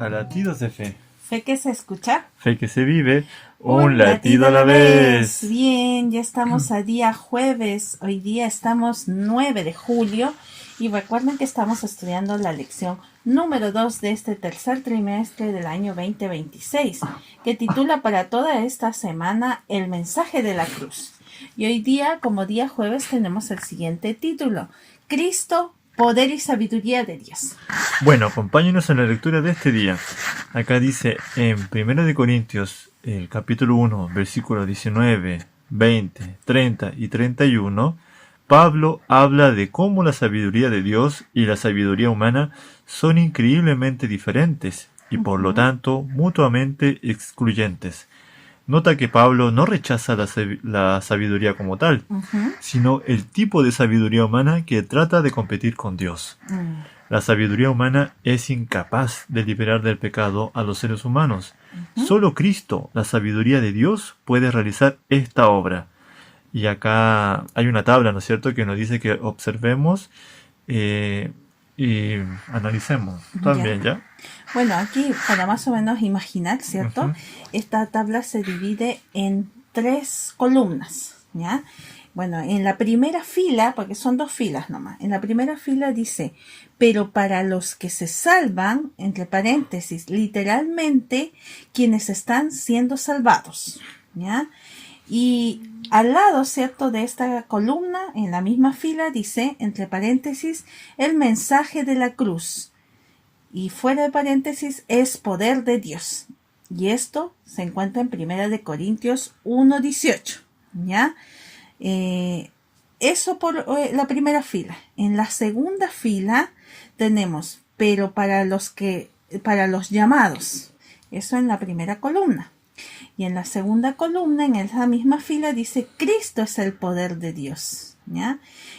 a Latidos de Fe. Fe que se escucha. Fe que se vive. Un latido a la vez. Bien, ya estamos a día jueves. Hoy día estamos 9 de julio. Y recuerden que estamos estudiando la lección número 2 de este tercer trimestre del año 2026, que titula para toda esta semana El mensaje de la cruz. Y hoy día, como día jueves, tenemos el siguiente título: Cristo, poder y sabiduría de Dios. Bueno, acompáñenos en la lectura de este día. Acá dice en 1 de Corintios, el capítulo 1, versículos 19, 20, 30 y 31, Pablo habla de cómo la sabiduría de Dios y la sabiduría humana son increíblemente diferentes y por lo tanto mutuamente excluyentes. Nota que Pablo no rechaza la sabiduría como tal, sino el tipo de sabiduría humana que trata de competir con Dios. La sabiduría humana es incapaz de liberar del pecado a los seres humanos. Solo Cristo, la sabiduría de Dios, puede realizar esta obra. Y acá hay una tabla, ¿no es cierto?, que nos dice que observemos y analicemos también, ¿ya? Bueno, aquí para más o menos imaginar, ¿cierto? Esta tabla se divide en 3 columnas, ¿ya? Bueno, en la primera fila, porque son 2 filas nomás, en la primera fila dice, pero para los que se salvan, entre paréntesis, literalmente, quienes están siendo salvados, ¿ya? Y al lado, ¿cierto?, de esta columna, en la misma fila, dice, entre paréntesis, el mensaje de la cruz. Y fuera de paréntesis, es poder de Dios. Y esto se encuentra en 1 de Corintios 1:18, ¿ya? Eso por la primera fila. En la segunda fila tenemos, pero para los llamados. Eso en la primera columna. Y en la segunda columna, en esa misma fila, dice, Cristo es el poder de Dios, ¿ya?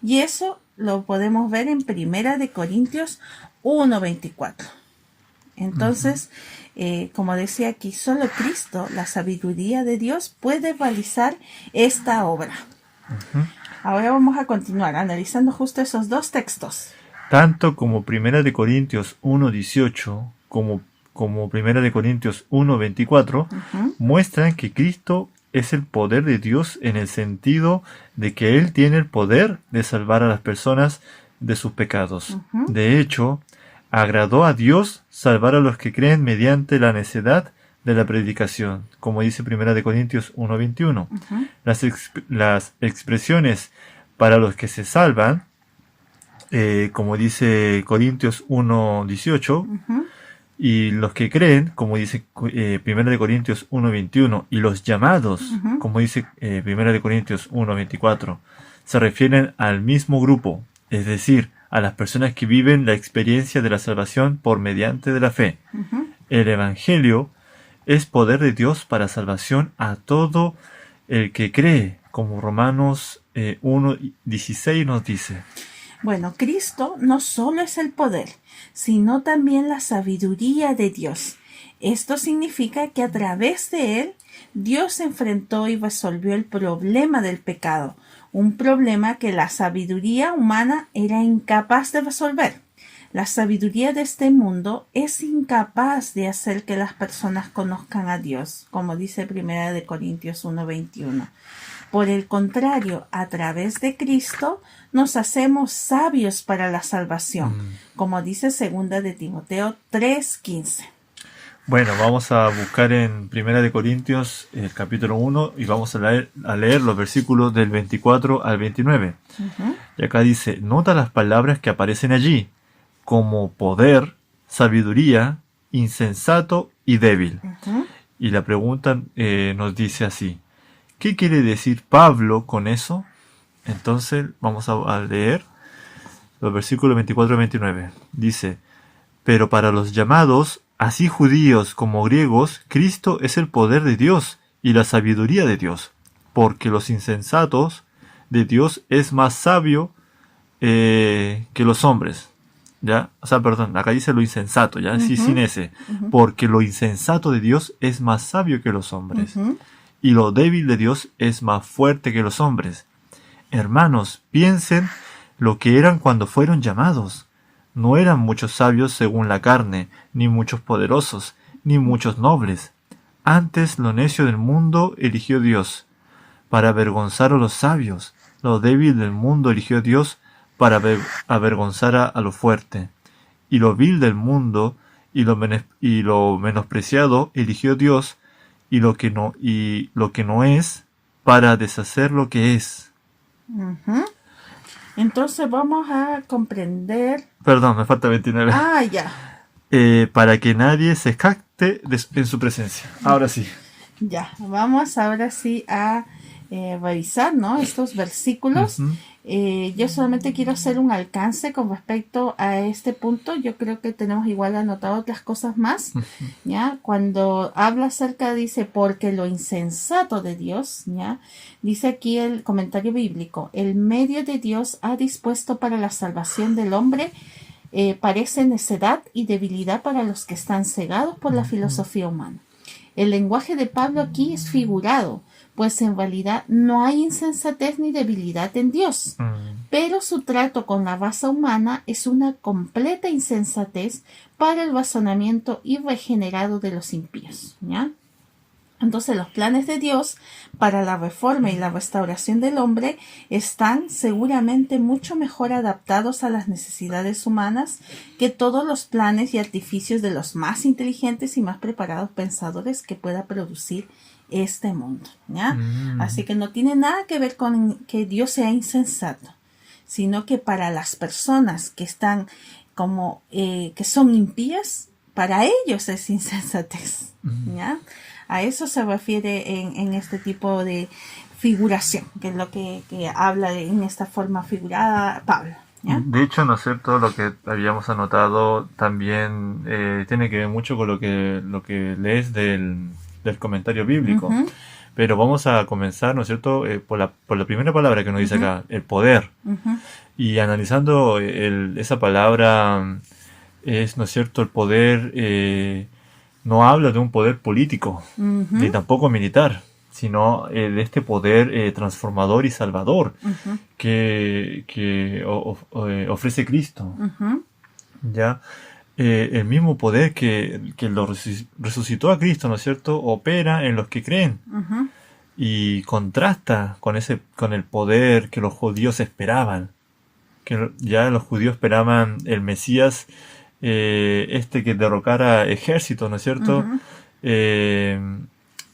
Y eso lo podemos ver en 1 de Corintios 1:24. Entonces, como decía aquí, solo Cristo, la sabiduría de Dios, puede realizar esta obra. Ahora vamos a continuar analizando justo esos 2 textos. Tanto como 1 de Corintios 1:18 como 1 de Corintios 1:24 muestran que Cristo es el poder de Dios en el sentido de que Él tiene el poder de salvar a las personas de sus pecados. De hecho, agradó a Dios salvar a los que creen mediante la necedad de la predicación, como dice 1 de Corintios 1:21. Las expresiones para los que se salvan, como dice Corintios 1:18, y los que creen, como dice 1 de Corintios 1:21, y los llamados, como dice 1 de Corintios 1:24, se refieren al mismo grupo, es decir, a las personas que viven la experiencia de la salvación por mediante de la fe. El Evangelio es poder de Dios para salvación a todo el que cree, como Romanos 1:16 nos dice. Bueno, Cristo no solo es el poder, sino también la sabiduría de Dios. Esto significa que a través de Él, Dios enfrentó y resolvió el problema del pecado, un problema que la sabiduría humana era incapaz de resolver. La sabiduría de este mundo es incapaz de hacer que las personas conozcan a Dios, como dice 1 de Corintios 1:21. Por el contrario, a través de Cristo nos hacemos sabios para la salvación, como dice 2 de Timoteo 3:15. Bueno, vamos a buscar en 1 de Corintios el capítulo 1 y vamos a leer los versículos del 24 al 29. Y acá dice, nota las palabras que aparecen allí, como poder, sabiduría, insensato y débil. Y la pregunta nos dice así, ¿qué quiere decir Pablo con eso? Entonces vamos a leer los versículos 24 y 29. Dice, pero para los llamados, así judíos como griegos, Cristo es el poder de Dios y la sabiduría de Dios, porque los insensatos de Dios es más sabio que los hombres. ¿Ya? O sea, perdón, acá dice lo insensato, ¿ya? Sí, sin ese. Porque lo insensato de Dios es más sabio que los hombres. Y lo débil de Dios es más fuerte que los hombres. Hermanos, piensen lo que eran cuando fueron llamados. No eran muchos sabios según la carne, ni muchos poderosos, ni muchos nobles. Antes lo necio del mundo eligió Dios, para avergonzar a los sabios. Lo débil del mundo eligió Dios, para avergonzar a lo fuerte. Y lo vil del mundo y lo menospreciado eligió Dios, y lo que no es, para deshacer lo que es. Ujú. Entonces vamos a comprender. Perdón, me falta 29. Ah, ya. Para que nadie se jacte en su presencia. Ahora sí. Ya, vamos ahora sí a revisar, ¿no?, estos versículos. Ujú. Yo solamente quiero hacer un alcance con respecto a este punto. Yo creo que tenemos igual anotado otras cosas más, ¿ya? Cuando habla acerca, dice, porque lo insensato de Dios, ¿ya? Dice aquí el comentario bíblico, el medio de Dios ha dispuesto para la salvación del hombre, parece necedad y debilidad para los que están cegados por la filosofía humana. El lenguaje de Pablo aquí es figurado, pues en realidad no hay insensatez ni debilidad en Dios, pero su trato con la raza humana es una completa insensatez para el razonamiento irregenerado de los impíos, ¿ya? Entonces los planes de Dios para la reforma y la restauración del hombre están seguramente mucho mejor adaptados a las necesidades humanas que todos los planes y artificios de los más inteligentes y más preparados pensadores que pueda producir este mundo, ¿ya? Así que no tiene nada que ver con que Dios sea insensato, sino que para las personas que están como que son impías, para ellos es insensatez, ¿ya? A eso se refiere en este tipo de figuración, que es lo que habla en esta forma figurada Pablo, ¿ya? De hecho, ¿no es cierto? Lo que habíamos anotado también tiene que ver mucho con lo que lees del comentario bíblico. Ujú. Pero vamos a comenzar, ¿no es cierto? Por la primera palabra que nos dice acá, el poder. Ujú. Y analizando esa palabra, ¿no es cierto? El poder no habla de un poder político, Ujú. ni tampoco militar, sino de este poder transformador y salvador Ujú. que ofrece Cristo. Ujú. ¿Ya? El mismo poder que lo resucitó a Cristo, ¿no es cierto?, opera en los que creen Ujú. y contrasta con el poder que los judíos esperaban. Que ya los judíos esperaban el Mesías, que derrocara ejércitos, ¿no es cierto? Ujú.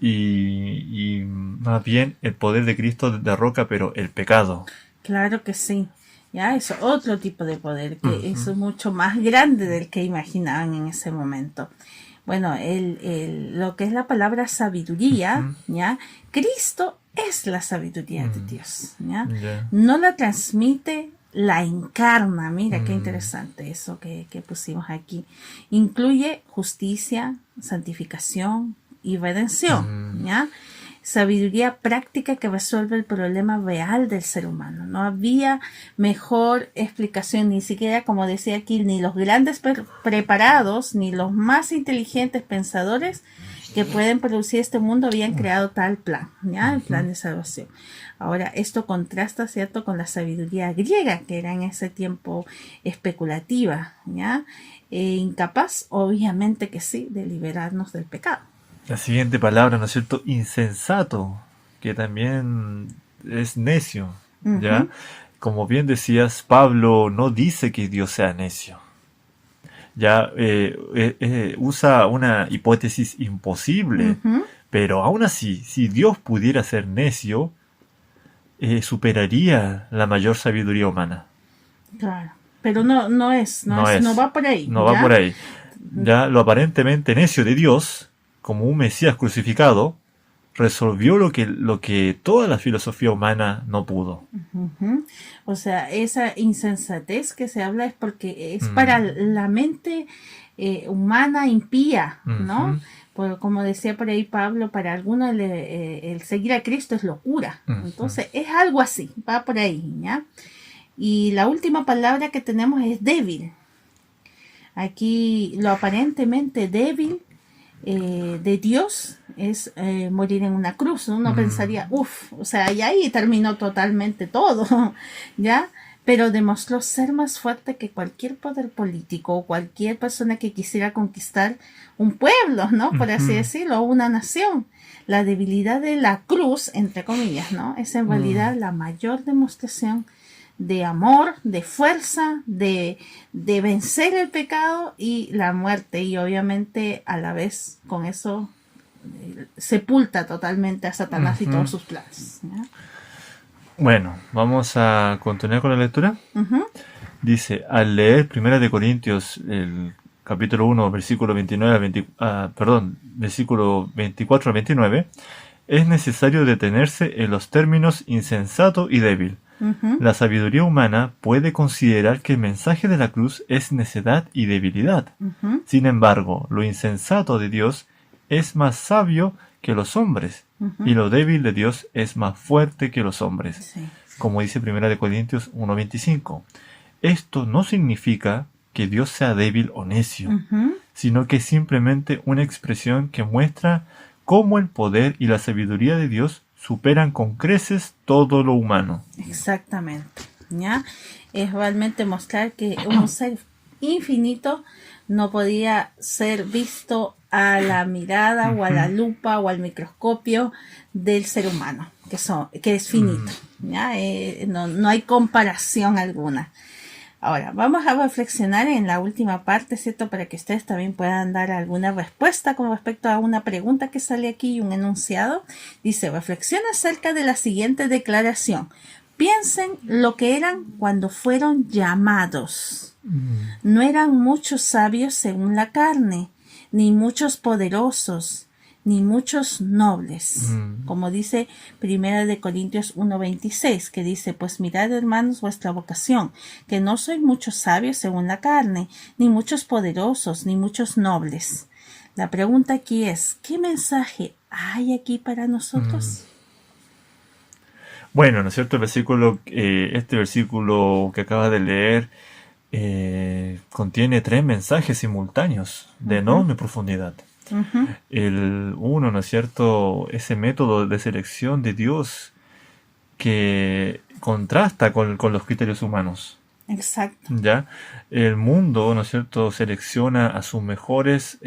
Y más bien el poder de Cristo derroca, pero el pecado. Claro que sí. Ya, es otro tipo de poder que Ujú. es mucho más grande del que imaginaban en ese momento. Bueno, lo que es la palabra sabiduría, ¿ya? Cristo es la sabiduría de Dios, ¿ya? Ya. No la transmite, la encarna. Mira qué interesante eso que pusimos aquí. Incluye justicia, santificación y redención, ¿ya? Sabiduría práctica que resuelve el problema real del ser humano. No había mejor explicación, ni siquiera, como decía aquí, ni los grandes preparados, ni los más inteligentes pensadores que pueden producir este mundo habían creado tal plan, ¿ya? El plan de salvación. Ahora, esto contrasta, ¿cierto?, con la sabiduría griega, que era en ese tiempo especulativa, ¿ya? Incapaz, obviamente que sí, de liberarnos del pecado. La siguiente palabra, ¿no es cierto? Insensato, que también es necio, ¿ya? Ujú. Como bien decías, Pablo no dice que Dios sea necio. Ya usa una hipótesis imposible, Ujú. pero aún así, si Dios pudiera ser necio, superaría la mayor sabiduría humana. Claro, pero no es, no va por ahí, No ¿ya? va por ahí. Ya lo aparentemente necio de Dios, como un Mesías crucificado, resolvió lo que toda la filosofía humana no pudo. Ujú. O sea, esa insensatez que se habla es porque es para la mente humana impía, ¿no? Ujú. Pues, como decía por ahí Pablo, para algunos el seguir a Cristo es locura. Entonces, es algo así, va por ahí, ¿ya? Y la última palabra que tenemos es débil. Aquí lo aparentemente débil de Dios es morir en una cruz. Uno pensaría, uff, o sea, y ahí terminó totalmente todo, ¿ya? pero demostró ser más fuerte que cualquier poder político o cualquier persona que quisiera conquistar un pueblo, ¿no? Por así decirlo, una nación. La debilidad de la cruz, entre comillas, ¿no? Es en realidad la mayor demostración de amor, de fuerza, de vencer el pecado y la muerte. Y obviamente a la vez con eso sepulta totalmente a Satanás y todos sus planes, ¿no? Bueno, vamos a continuar con la lectura. Dice, al leer 1 Corintios, el capítulo 1, versículo 29 versículo 24 al 29, es necesario detenerse en los términos insensato y débil. La sabiduría humana puede considerar que el mensaje de la cruz es necedad y debilidad. Sin embargo, lo insensato de Dios es más sabio que los hombres, y lo débil de Dios es más fuerte que los hombres. Sí. Como dice 1 Corintios 1:25. Esto no significa que Dios sea débil o necio, sino que es simplemente una expresión que muestra cómo el poder y la sabiduría de Dios superan con creces todo lo humano. Exactamente, ¿ya? Es realmente mostrar que un ser infinito no podía ser visto a la mirada o a la lupa o al microscopio del ser humano, que es finito, ¿ya? No hay comparación alguna. Ahora, vamos a reflexionar en la última parte, ¿cierto? Para que ustedes también puedan dar alguna respuesta con respecto a una pregunta que sale aquí y un enunciado. Dice, reflexiona acerca de la siguiente declaración. Piensen lo que eran cuando fueron llamados. No eran muchos sabios según la carne, ni muchos poderosos, ni muchos nobles. Como dice 1 Corintios 1:26, que dice, pues mirad, hermanos, vuestra vocación, que no sois muchos sabios según la carne, ni muchos poderosos, ni muchos nobles. La pregunta aquí es, ¿qué mensaje hay aquí para nosotros? Bueno, ¿no es cierto? Este versículo que acabas de leer contiene 3 mensajes simultáneos de enorme profundidad. El uno, ¿no es cierto? Ese método de selección de Dios que contrasta con los criterios humanos. Exacto. ¿Ya? El mundo, ¿no es cierto?, selecciona a sus mejores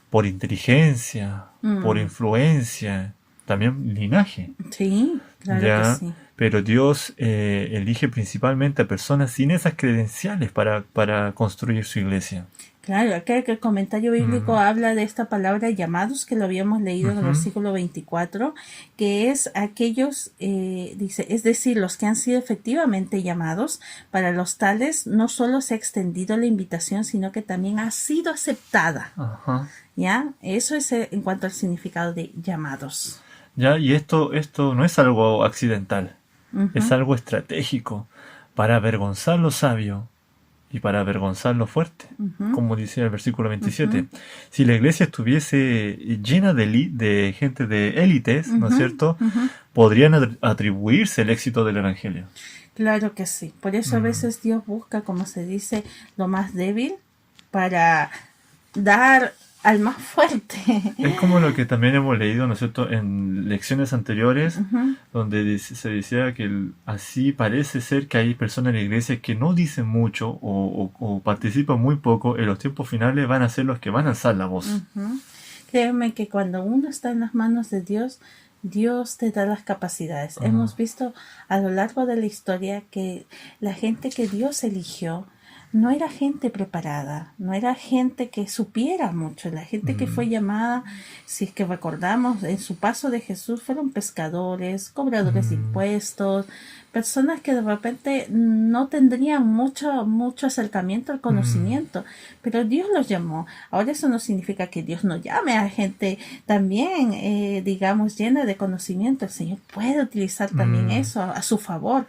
por inteligencia, por influencia, también linaje. Sí, claro ¿ya? que sí. Pero Dios elige principalmente a personas sin esas credenciales para construir su iglesia. Claro, acá que el comentario bíblico habla de esta palabra llamados, que lo habíamos leído en el versículo 24, que es aquellos, dice, es decir, los que han sido efectivamente llamados. Para los tales no solo se ha extendido la invitación, sino que también ha sido aceptada. ¿Ya? Eso es en cuanto al significado de llamados. Ya, y esto no es algo accidental, es algo estratégico para avergonzar lo sabio y para avergonzar lo fuerte, como dice el versículo 27. Si la iglesia estuviese llena de gente de élites, ¿no es cierto?, podrían atribuirse el éxito del evangelio. Claro que sí. Por eso a veces Dios busca, como se dice, lo más débil para dar al más fuerte. Es como lo que también hemos leído, ¿no es cierto?, en lecciones anteriores, donde se decía que así parece ser que hay personas en la iglesia que no dicen mucho o participan muy poco. En los tiempos finales van a ser los que van a alzar la voz. Créeme que cuando uno está en las manos de Dios, Dios te da las capacidades. Hemos visto a lo largo de la historia que la gente que Dios eligió no era gente preparada, no era gente que supiera mucho. La gente que fue llamada, si es que recordamos, en su paso de Jesús fueron pescadores, cobradores de impuestos, personas que de repente no tendrían mucho acercamiento al conocimiento, pero Dios los llamó. Ahora eso no significa que Dios no llame a gente también, digamos, llena de conocimiento. El Señor puede utilizar también eso a su favor.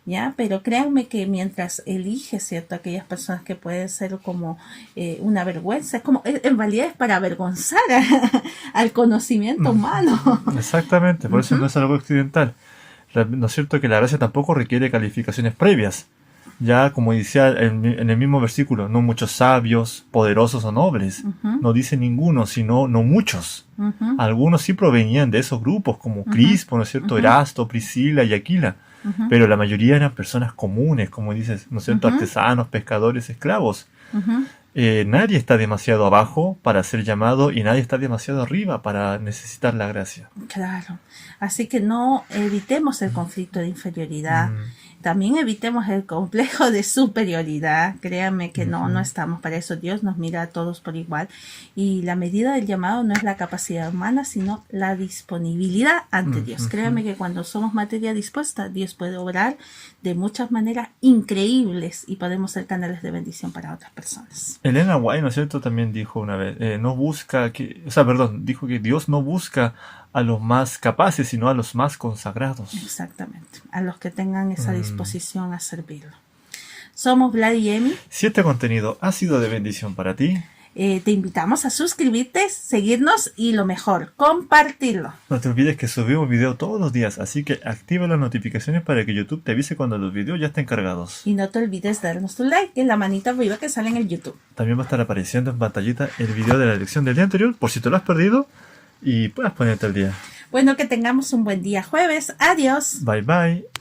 ¿Ya? Pero créanme que mientras elige, ¿cierto?, aquellas personas que pueden ser como una vergüenza, es como, en realidad es para avergonzar al conocimiento humano. Exactamente, por eso no es algo accidental. ¿No es cierto que la gracia tampoco requiere calificaciones previas? Ya, como decía en el mismo versículo, no muchos sabios, poderosos o nobles. No dice ninguno, sino no muchos. Algunos sí provenían de esos grupos, como Crispo, ¿no es cierto?, Erasto, Priscila y Aquila. pero la mayoría eran personas comunes, como dices, ¿no es cierto? Artesanos, pescadores, esclavos. Nadie está demasiado abajo para ser llamado y nadie está demasiado arriba para necesitar la gracia. Claro. Así que no evitemos el conflicto de inferioridad. También evitemos el complejo de superioridad. Créanme que no estamos para eso. Dios nos mira a todos por igual. Y la medida del llamado no es la capacidad humana, sino la disponibilidad ante Dios. Créanme que cuando somos materia dispuesta, Dios puede obrar de muchas maneras increíbles y podemos ser canales de bendición para otras personas. Elena White, ¿no es cierto? También dijo una vez, dijo que Dios no busca a los más capaces, sino a los más consagrados. Exactamente, a los que tengan esa disposición a servirlo. Somos Vlad y Emi. Si este contenido ha sido de bendición para ti, te invitamos a suscribirte, seguirnos y lo mejor, compartirlo. No te olvides que subimos video todos los días, así que activa las notificaciones para que YouTube te avise cuando los videos ya estén cargados. Y no te olvides darnos tu like, que es la manita arriba que sale en el YouTube. También va a estar apareciendo en pantallita el video de la lección del día anterior, por si te lo has perdido, y puedas ponerte al día. Bueno, que tengamos un buen día jueves. Adiós. Bye bye.